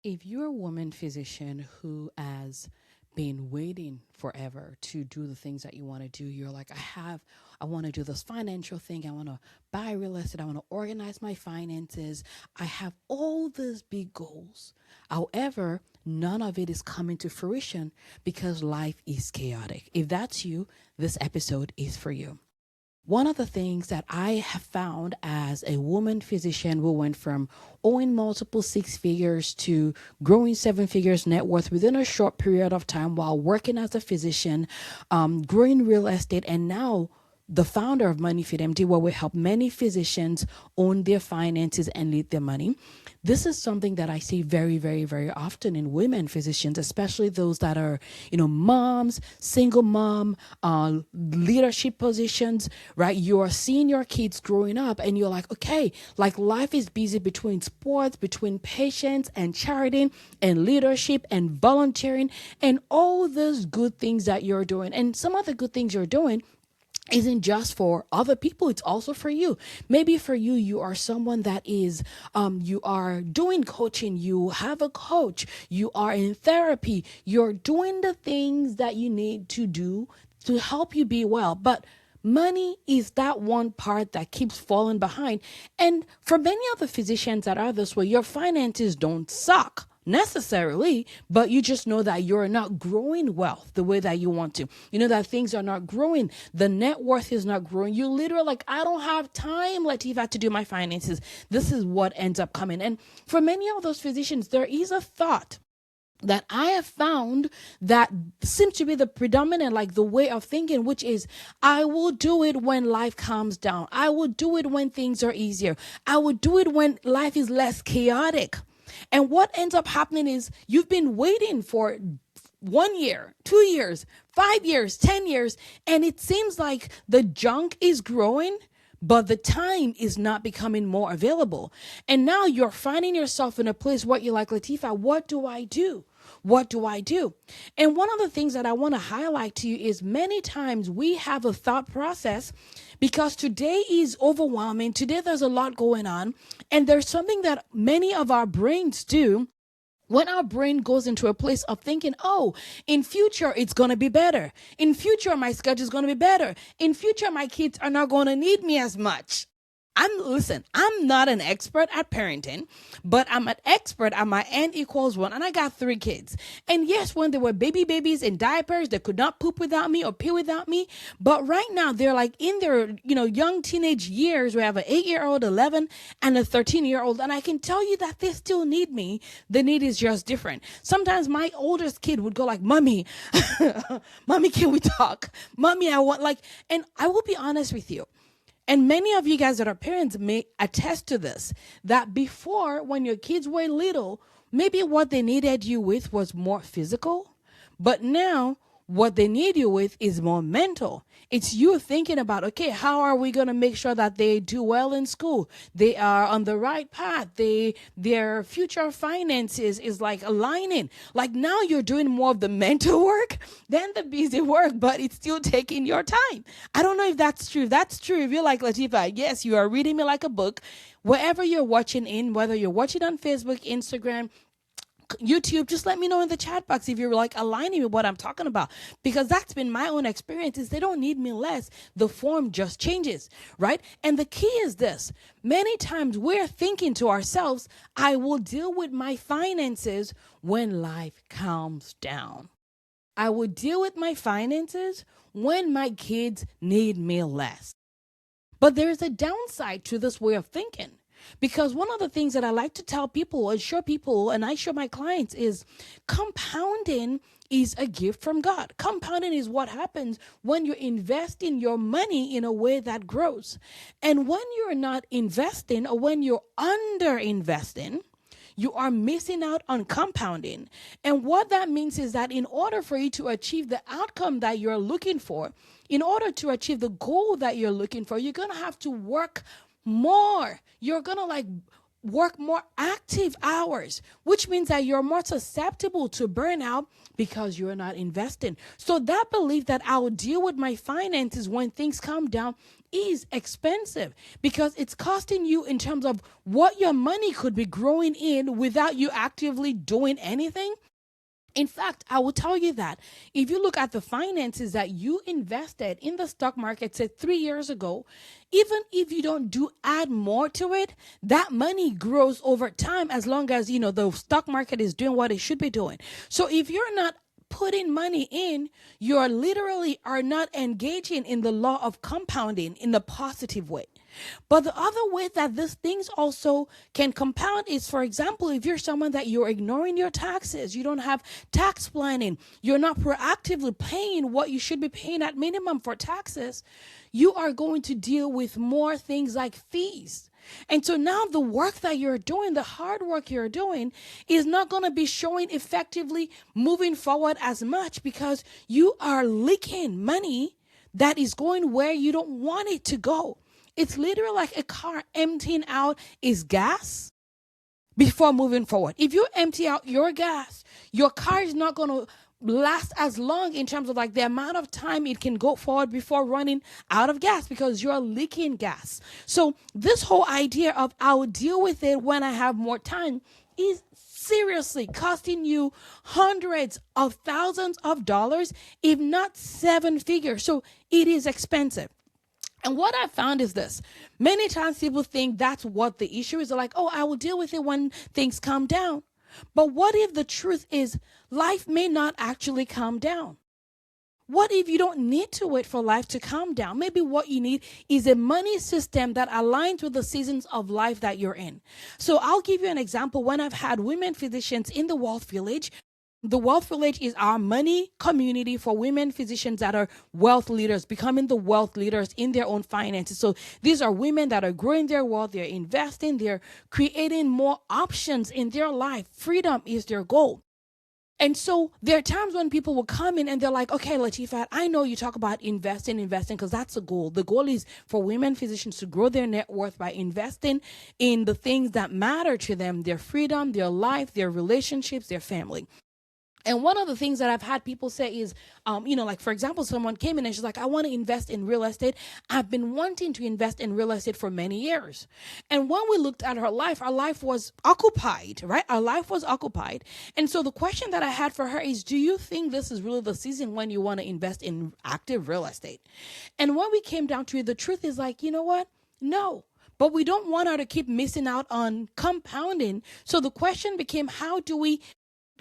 If you're a woman physician who has been waiting forever to do the things that you want to do, you're like, I want to do this financial thing. I want to buy real estate. I want to organize my finances. I have all these big goals. However, none of it is coming to fruition because life is chaotic. If that's you, this episode is for you. One of the things that I have found as a woman physician who went from owning multiple six figures to growing seven figures net worth within a short period of time while working as a physician, growing real estate, and now the founder of Money Fit MD, where we help many physicians own their finances and lead their money. This is something that I see very, very, very often in women physicians, especially those that are, moms, single mom, leadership positions, right? You're seeing your kids growing up and you're like, okay, like life is busy between sports, between patients and charity and leadership and volunteering and all those good things that you're doing. And some of the good things you're doing isn't just for other people, it's also for you. Maybe for you, you are someone that is you are doing coaching, you have a coach, you are in therapy, you're doing the things that you need to do to help you be well, but money is that one part that keeps falling behind. And for many of the physicians that are this way, your finances don't suck necessarily, but you just know that you're not growing wealth the way that you want to. You know that things are not growing. The net worth is not growing. You literally like, I don't have time, Latifat, to do my finances. This is what ends up coming. And for many of those physicians, there is a thought that I have found that seems to be the predominant, like the way of thinking, which is, I will do it when life calms down. I will do it when things are easier. I will do it when life is less chaotic. And what ends up happening is you've been waiting for 1 year, 2 years, 5 years, 10 years, and it seems like the junk is growing, but the time is not becoming more available. And now you're finding yourself in a place where you're like, Latifat, what do I do? What do I do? And one of the things that I want to highlight to you is many times we have a thought process because today is overwhelming. Today there's a lot going on. And there's something that many of our brains do when our brain goes into a place of thinking, oh, in future, it's going to be better. In future, my schedule is going to be better. In future, my kids are not going to need me as much. I'm not an expert at parenting, but I'm an expert at my N=1, and I got 3 kids. And yes, when they were babies in diapers, they could not poop without me or pee without me. But right now, they're like in their, young teenage years. We have an 8-year-old, 11, and a 13-year-old. And I can tell you that they still need me. The need is just different. Sometimes my oldest kid would go like, Mommy, Mommy, can we talk? Mommy, I want and I will be honest with you. And many of you guys that are parents may attest to this, that before, when your kids were little, maybe what they needed you with was more physical, but now what they need you with is more mental. It's you thinking about, okay, how are we going to make sure that they do well in school? They are on the right path. Their future finances is like aligning. Like now you're doing more of the mental work than the busy work, but it's still taking your time. I don't know if that's true. If that's true, if you're like, Latifat, yes, you are reading me like a book. Wherever you're watching in, whether you're watching on Facebook, Instagram, YouTube, just let me know in the chat box if you're like aligning with what I'm talking about, because that's been my own experience. Is they don't need me less, the form just changes, right? And the key is this: many times we're thinking to ourselves, I will deal with my finances when life calms down. I will deal with my finances when my kids need me less. But there's a downside to this way of thinking. Because one of the things that I like to tell people and show people, and I show my clients, is compounding is a gift from God. Compounding is what happens when you invest in your money in a way that grows. And when you're not investing, or when you're under investing, you are missing out on compounding. And what that means is that in order for you to achieve the outcome that you're looking for, in order to achieve the goal that you're looking for, you're going to have to work more. You're going to work more active hours, which means that you're more susceptible to burnout because you're not investing. So that belief that I'll deal with my finances when things calm down is expensive because it's costing you in terms of what your money could be growing in without you actively doing anything. In fact, I will tell you that if you look at the finances that you invested in the stock market, say 3 years ago, even if you don't do add more to it, that money grows over time as long as, the stock market is doing what it should be doing. So if you're not putting money in, you're literally are not engaging in the law of compounding in a positive way. But the other way that these things also can compound is, for example, if you're someone that you're ignoring your taxes, you don't have tax planning, you're not proactively paying what you should be paying at minimum for taxes, you are going to deal with more things like fees. And so now the work that you're doing, the hard work you're doing, is not going to be showing effectively moving forward as much because you are leaking money that is going where you don't want it to go. It's literally like a car emptying out its gas before moving forward. If you empty out your gas, your car is not going to last as long in terms of like the amount of time it can go forward before running out of gas because you're leaking gas. So this whole idea of I'll deal with it when I have more time is seriously costing you hundreds of thousands of dollars, if not seven figures. So it is expensive. And what I found is this. Many times people think that's what the issue is. They're like, oh, I will deal with it when things calm down. But what if the truth is life may not actually calm down? What if you don't need to wait for life to calm down? Maybe what you need is a money system that aligns with the seasons of life that you're in. So I'll give you an example. When I've had women physicians in the Wealth Village, the Wealth Village is our money community for women physicians that are wealth leaders, becoming the wealth leaders in their own finances. So these are women that are growing their wealth, they're investing, they're creating more options in their life. Freedom is their goal. And so there are times when people will come in and they're like, okay, Latifat, I know you talk about investing, because that's the goal. The goal is for women physicians to grow their net worth by investing in the things that matter to them, their freedom, their life, their relationships, their family. And one of the things that I've had people say is, like, for example, someone came in and she's like, I want to invest in real estate. I've been wanting to invest in real estate for many years. And when we looked at her life, our life was occupied, right? Our life was occupied. And so the question that I had for her is, do you think this is really the season when you want to invest in active real estate? And when we came down to it, the truth is like, you know what? No. But we don't want her to keep missing out on compounding. So the question became, how do we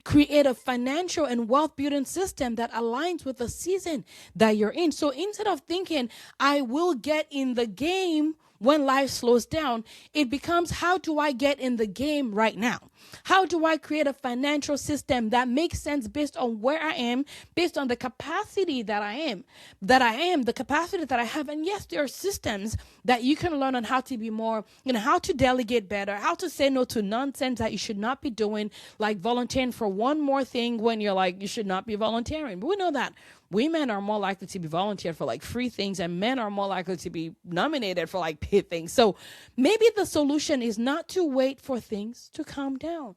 create a financial and wealth building system that aligns with the season that you're in? So instead of thinking, I will get in the game when life slows down, it becomes, how do I get in the game right now? How do I create a financial system that makes sense based on where I am, based on the capacity that I am, the capacity that I have? And yes, there are systems that you can learn on how to be more, how to delegate better, how to say no to nonsense that you should not be doing, like volunteering for one more thing when you're like, you should not be volunteering. But we know that women are more likely to be volunteered for like free things, and men are more likely to be nominated for like paid things. So maybe the solution is not to wait for things to calm down.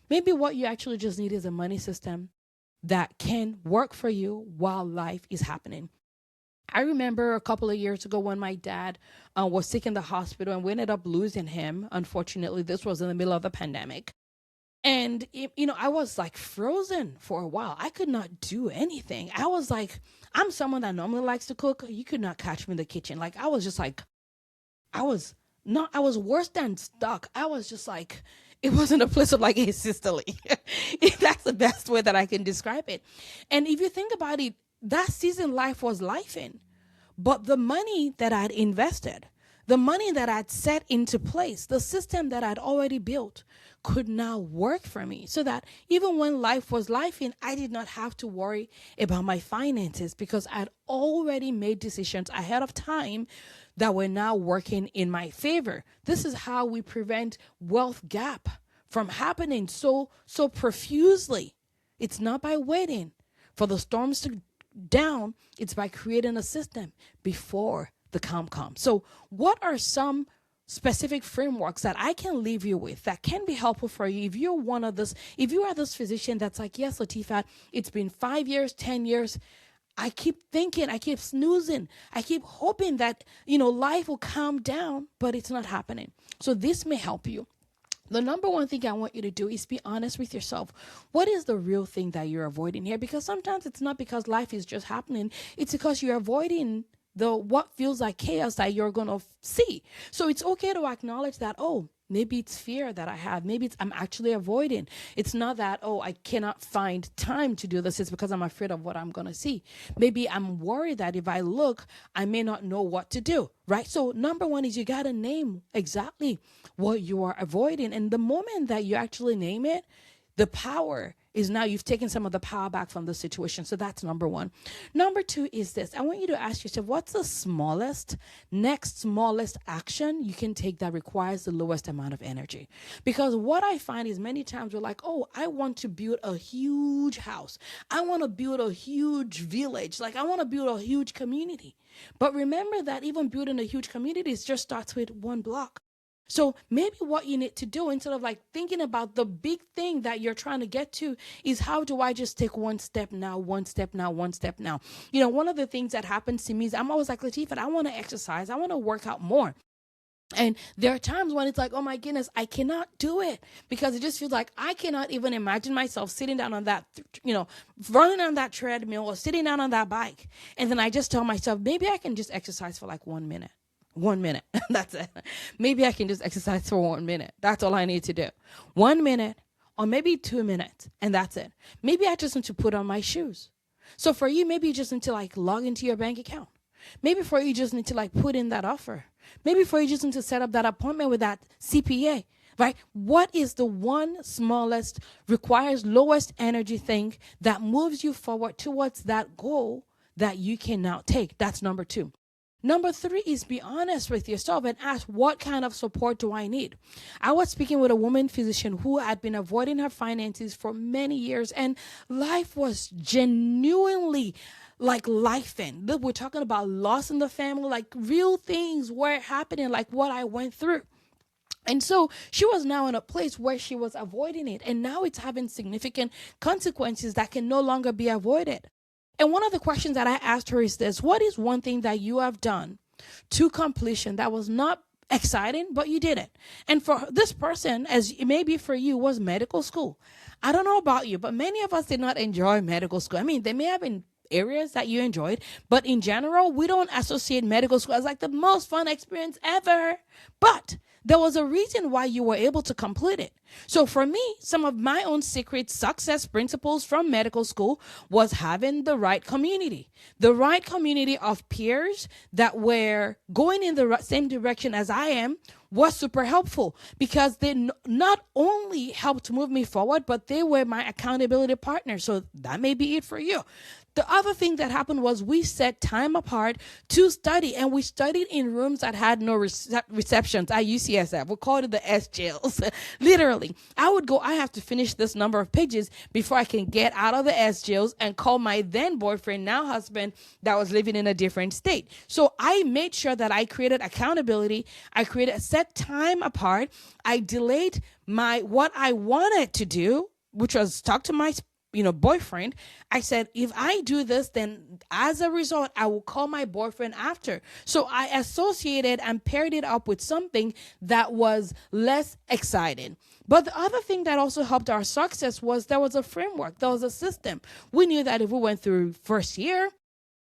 Maybe what you actually just need is a money system that can work for you while life is happening. I remember a couple of years ago when my dad was sick in the hospital and we ended up losing him. Unfortunately, this was in the middle of the pandemic. And, I was like frozen for a while. I could not do anything. I was like, I'm someone that normally likes to cook. You could not catch me in the kitchen. Like, I was just like, I was worse than stuck. I was just like, it wasn't a place of like, hey, sisterly. That's the best way that I can describe it. And if you think about it, that season life was life in. But the money that I'd invested, the money that I'd set into place, the system that I'd already built could now work for me, so that even when life was life in, I did not have to worry about my finances because I'd already made decisions ahead of time that were now working in my favor. This is how we prevent wealth gap from happening so profusely. It's not by waiting for the storms to down, it's by creating a system before the calm comes. So what are some specific frameworks that I can leave you with that can be helpful for you. If you are this physician that's like, yes, Latifat, it's been 5 years, 10 years. I keep thinking, I keep snoozing, I keep hoping that, life will calm down, but it's not happening. So this may help you. The number one thing I want you to do is be honest with yourself. What is the real thing that you're avoiding here? Because sometimes it's not because life is just happening. It's because you're avoiding what feels like chaos that you're going to see. So it's okay to acknowledge that, maybe it's fear that I have. Maybe I'm actually avoiding. It's not that, I cannot find time to do this. It's because I'm afraid of what I'm going to see. Maybe I'm worried that if I look, I may not know what to do, right? So number one is you got to name exactly what you are avoiding. And the moment that you actually name it, the power is now you've taken some of the power back from the situation. So that's number one. Number two is this. I want you to ask yourself, what's the next smallest action you can take that requires the lowest amount of energy? Because what I find is many times we're like, I want to build a huge house. I want to build a huge village. Like I want to build a huge community. But remember that even building a huge community just starts with one block. So maybe what you need to do, instead of like thinking about the big thing that you're trying to get to, is how do I just take one step now, one step now, one step now? One of the things that happens to me is I'm always like, Latifat, I want to exercise. I want to work out more. And there are times when it's like, oh my goodness, I cannot do it, because it just feels like I cannot even imagine myself sitting down on that, running on that treadmill or sitting down on that bike. And then I just tell myself, maybe I can just exercise for like 1 minute. 1 minute. That's it. Maybe I can just exercise for 1 minute. That's all I need to do. 1 minute or maybe 2 minutes. And that's it. Maybe I just need to put on my shoes. So for you, maybe you just need to like log into your bank account. Maybe for you, just need to like put in that offer. Maybe for you, just need to set up that appointment with that CPA, right? What is the one smallest, requires lowest energy thing that moves you forward towards that goal that you can now take? That's number two. Number three is be honest with yourself and ask, what kind of support do I need? I was speaking with a woman physician who had been avoiding her finances for many years, and life was genuinely like life-in. We're talking about loss in the family, like real things were happening, like what I went through. And so she was now in a place where she was avoiding it, and now it's having significant consequences that can no longer be avoided. And one of the questions that I asked her is this: what is one thing that you have done to completion that was not exciting, but you did it? And for this person, as it may be for you, was medical school. I don't know about you, but many of us did not enjoy medical school. I mean, there may have been areas that you enjoyed, but in general, we don't associate medical school as like the most fun experience ever. But there was a reason why you were able to complete it. So for me, some of my own secret success principles from medical school was having the right community of peers that were going in the same direction as I am was super helpful, because they not only helped move me forward, but they were my accountability partners. So that may be it for you. The other thing that happened was we set time apart to study, and we studied in rooms that had no receptions at UCSF. We called it the S jails. Literally, I have to finish this number of pages before I can get out of the S jails and call my then boyfriend, now husband, that was living in a different state. So I made sure that I created accountability. I created a set time apart. I delayed what I wanted to do, which was talk to my boyfriend. I said, if I do this, then as a result, I will call my boyfriend after. So I associated and paired it up with something that was less exciting. But the other thing that also helped our success was there was a framework, there was a system. We knew that if we went through first year,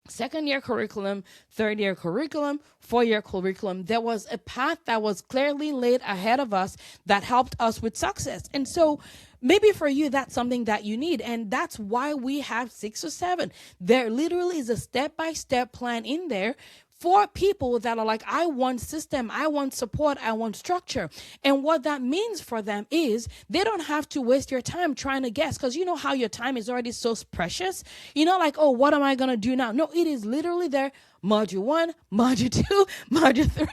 second year curriculum, third year curriculum, 4-year curriculum, there was a path that was clearly laid ahead of us that helped us with success. And so maybe for you, that's something that you need. And that's why we have 6 or 7. There literally is a step-by-step plan in there for people that are like, I want system, I want support, I want structure. And what that means for them is they don't have to waste your time trying to guess, because you know how your time is already so precious. Like, oh, what am I going to do now? No, it is literally there. Module 1, Module 2, Module 3,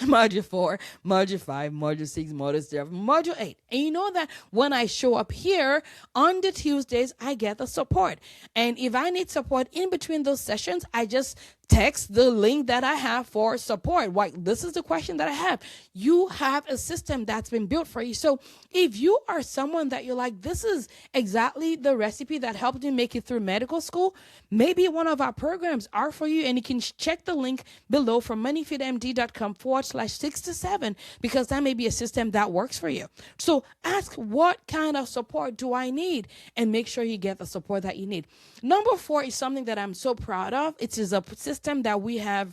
Module 4, Module 5, Module 6, Module 7, Module 8. And you know that when I show up here on the Tuesdays, I get the support. And if I need support in between those sessions, I just text the link that I have for support. Why? This is the question that I have. You have a system that's been built for you. So if you are someone that you're like, this is exactly the recipe that helped me make it through medical school, maybe one of our programs are for you. And you can check the link below from moneyfitmd.com/6 to 7, because that may be a system that works for you. So ask, what kind of support do I need? And make sure you get the support that you need. Number 4 is something that I'm so proud of. It is a system that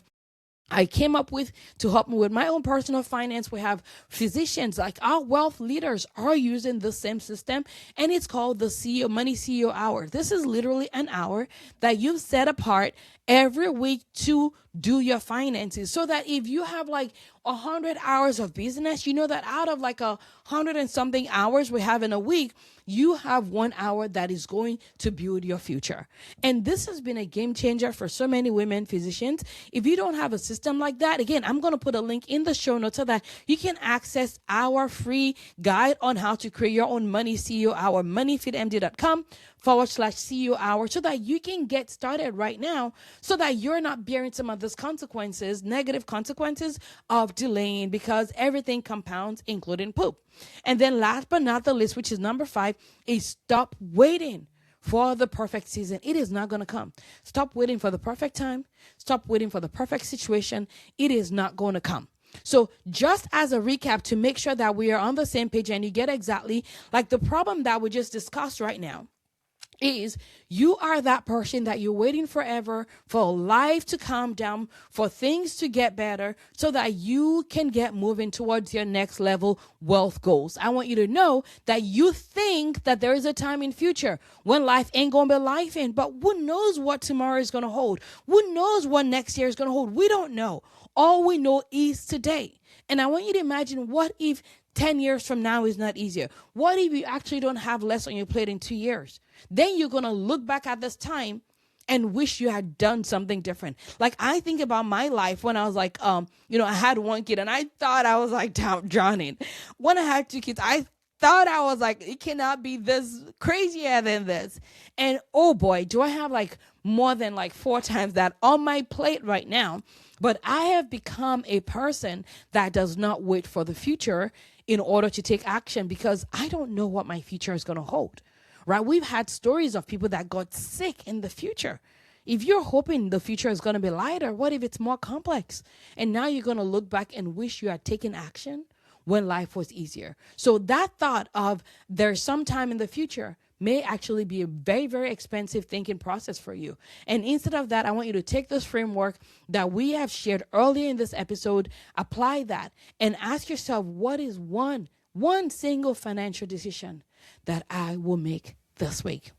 I came up with to help me with my own personal finance. We have physicians, like our wealth leaders, are using the same system, and it's called the Money CEO Hour. This is literally an hour that you've set apart every week to do your finances, so that if you have like 100 hours of business, you know that out of like 100 and something hours we have in a week, you have 1 hour that is going to build your future. And this has been a game changer for so many women physicians. If you don't have a system like that, again, I'm going to put a link in the show notes so that you can access our free guide on how to create your own Money CEO Hour, moneyfitmd.com/CEO Hour, so that you can get started right now, so that you're not bearing some of those consequences, negative consequences of delaying, because everything compounds, including poop. And then last but not the least, which is number 5, is stop waiting for the perfect season. It is not going to come. Stop waiting for the perfect time. Stop waiting for the perfect situation. It is not going to come. So just as a recap, to make sure that we are on the same page and you get exactly like the problem that we just discussed right now, is you are that person that you're waiting forever for life to calm down, for things to get better, so that you can get moving towards your next level wealth goals. I want you to know that you think that there is a time in future when life ain't gonna be life in, but who knows what tomorrow is gonna hold? Who knows what next year is gonna hold? We don't know. All we know is today. And I want you to imagine, what if 10 years from now is not easier? What if you actually don't have less on your plate in 2 years? Then you're going to look back at this time and wish you had done something different. Like, I think about my life when I was like, I had one kid and I thought I was like drowning. When I had 2 kids, I thought I was like, it cannot be this crazier than this. And oh boy, do I have like more than like 4 times that on my plate right now. But I have become a person that does not wait for the future in order to take action, because I don't know what my future is going to hold, right? We've had stories of people that got sick in the future. If you're hoping the future is going to be lighter, what if it's more complex? And now you're going to look back and wish you had taken action when life was easier. So that thought of there's some time in the future may actually be a very, very expensive thinking process for you. And instead of that, I want you to take this framework that we have shared earlier in this episode, apply that, and ask yourself, what is one single financial decision that I will make this week?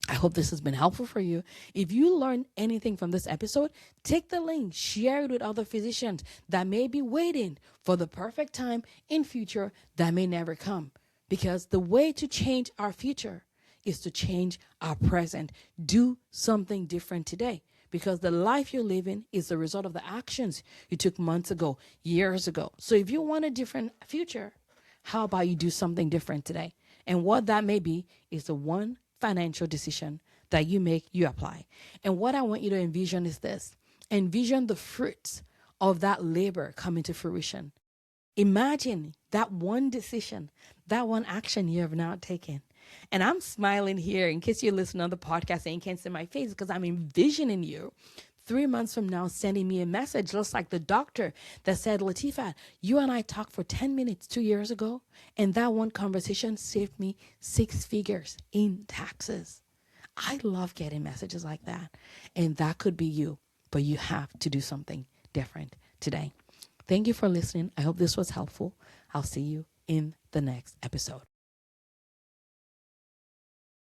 I hope this has been helpful for you. If you learned anything from this episode, take the link, share it with other physicians that may be waiting for the perfect time in future that may never come. Because the way to change our future is to change our present. Do something different today, because the life you're living is the result of the actions you took months ago, years ago. So if you want a different future, how about you do something different today? And what that may be is the one financial decision that you make, you apply. And what I want you to envision is this. Envision the fruits of that labor coming to fruition. Imagine that one decision, that one action you have now taken. And I'm smiling here in case you're listening on the podcast and you can't see my face, because I'm envisioning you 3 months from now sending me a message, just like the doctor that said, Latifat, you and I talked for 10 minutes 2 years ago, and that one conversation saved me 6 figures in taxes. I love getting messages like that. And that could be you, but you have to do something different today. Thank you for listening. I hope this was helpful. I'll see you in the next episode.